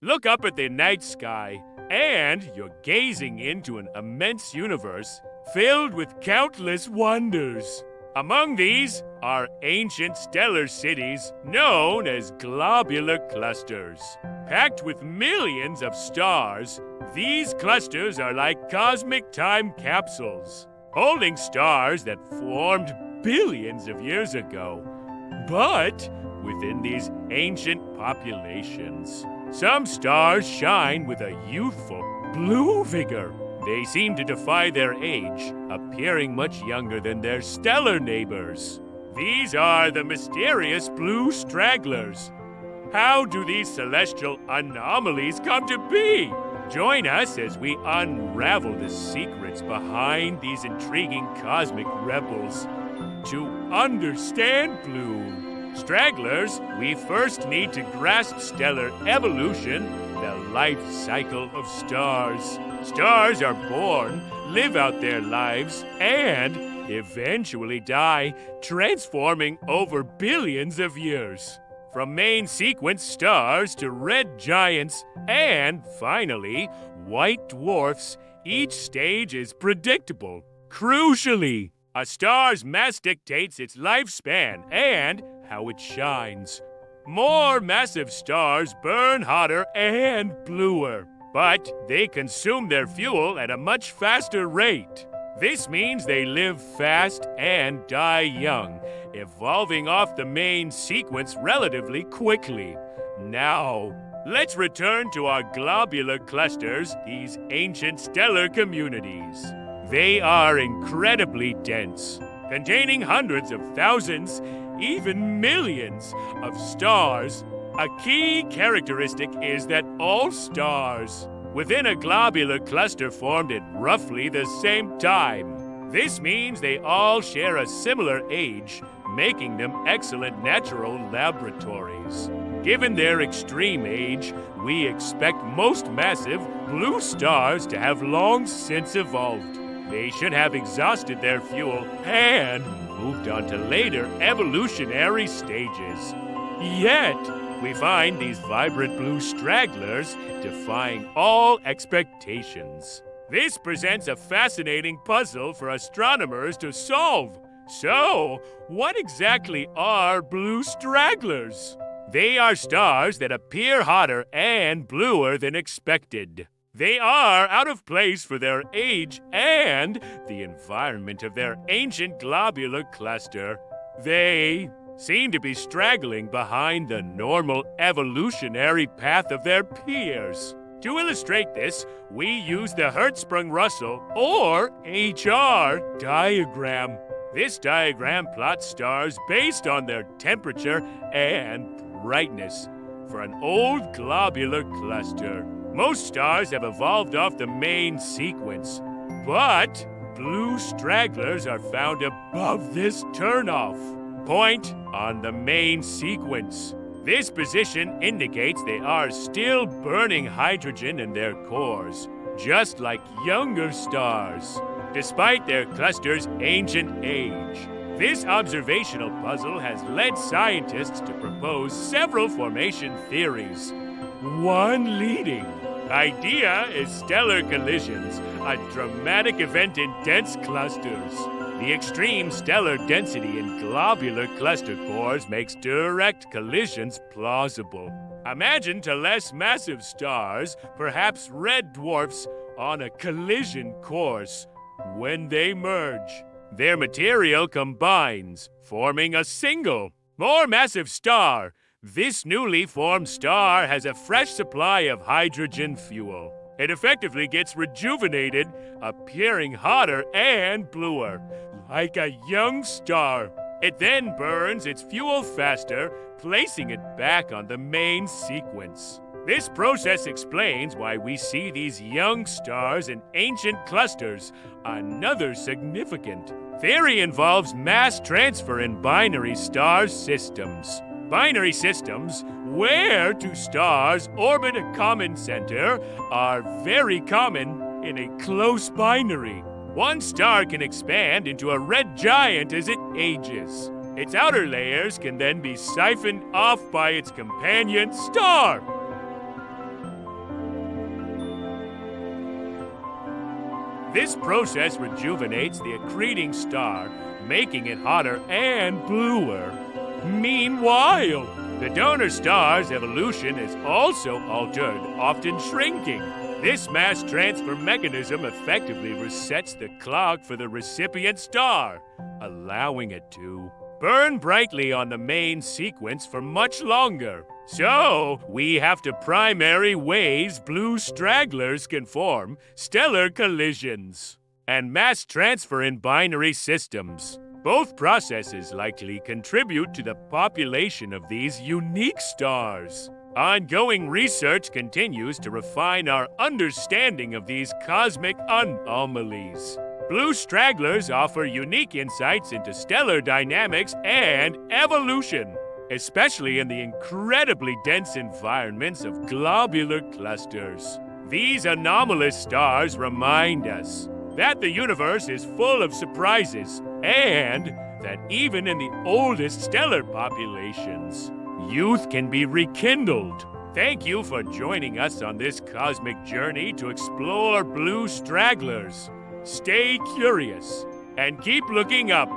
Look up at the night sky, and you're gazing into an immense universe filled with countless wonders. Among these are ancient stellar cities known as globular clusters. Packed with millions of stars, these clusters are like cosmic time capsules, holding stars that formed billions of years ago. But within these ancient populations, some stars shine with a youthful blue vigor. They seem to defy their age, appearing much younger than their stellar neighbors. These are the mysterious blue stragglers. How do these celestial anomalies come to be? Join us as we unravel the secrets behind these intriguing cosmic rebels. To understand blue stragglers, we first need to grasp stellar evolution, the life cycle of stars. Stars are born, live out their lives, and eventually die, transforming over billions of years. From main sequence stars to red giants, and finally, white dwarfs, each stage is predictable. Crucially, a star's mass dictates its lifespan and how it shines. More massive stars burn hotter and bluer, but they consume their fuel at a much faster rate. This means they live fast and die young, evolving off the main sequence relatively quickly. Now, let's return to our globular clusters, these ancient stellar communities. They are incredibly dense, containing hundreds of thousands, even millions of stars. A key characteristic is that all stars within a globular cluster formed at roughly the same time. This means they all share a similar age, making them excellent natural laboratories. Given their extreme age, we expect most massive blue stars to have long since evolved. They should have exhausted their fuel and moved on to later evolutionary stages. Yet, we find these vibrant blue stragglers defying all expectations. This presents a fascinating puzzle for astronomers to solve. So, what exactly are blue stragglers? They are stars that appear hotter and bluer than expected. They are out of place for their age and the environment of their ancient globular cluster. They seem to be straggling behind the normal evolutionary path of their peers. To illustrate this, we use the Hertzsprung-Russell, or HR, diagram. This diagram plots stars based on their temperature and brightness for an old globular cluster. Most stars have evolved off the main sequence, but blue stragglers are found above this turnoff point on the main sequence. This position indicates they are still burning hydrogen in their cores, just like younger stars, despite their cluster's ancient age. This observational puzzle has led scientists to propose several formation theories. One leading idea is stellar collisions, a dramatic event in dense clusters. The extreme stellar density in globular cluster cores makes direct collisions plausible. Imagine two less massive stars, perhaps red dwarfs, on a collision course. When they merge, their material combines, forming a single, more massive star. This newly formed star has a fresh supply of hydrogen fuel. It effectively gets rejuvenated, appearing hotter and bluer, like a young star. It then burns its fuel faster, placing it back on the main sequence. This process explains why we see these young stars in ancient clusters. Another significant theory involves mass transfer in binary star systems. Binary systems, where two stars orbit a common center, are very common in a close binary. One star can expand into a red giant as it ages. Its outer layers can then be siphoned off by its companion star. This process rejuvenates the accreting star, making it hotter and bluer. Meanwhile, the donor star's evolution is also altered, often shrinking. This mass transfer mechanism effectively resets the clock for the recipient star, allowing it to burn brightly on the main sequence for much longer. So, we have to primary ways blue stragglers can form stellar collisions and mass transfer in binary systems. Both processes likely contribute to the population of these unique stars. Ongoing research continues to refine our understanding of these cosmic anomalies. Blue stragglers offer unique insights into stellar dynamics and evolution, especially in the incredibly dense environments of globular clusters. These anomalous stars remind us that the universe is full of surprises and that even in the oldest stellar populations, youth can be rekindled. Thank you for joining us on this cosmic journey to explore blue stragglers. Stay curious and keep looking up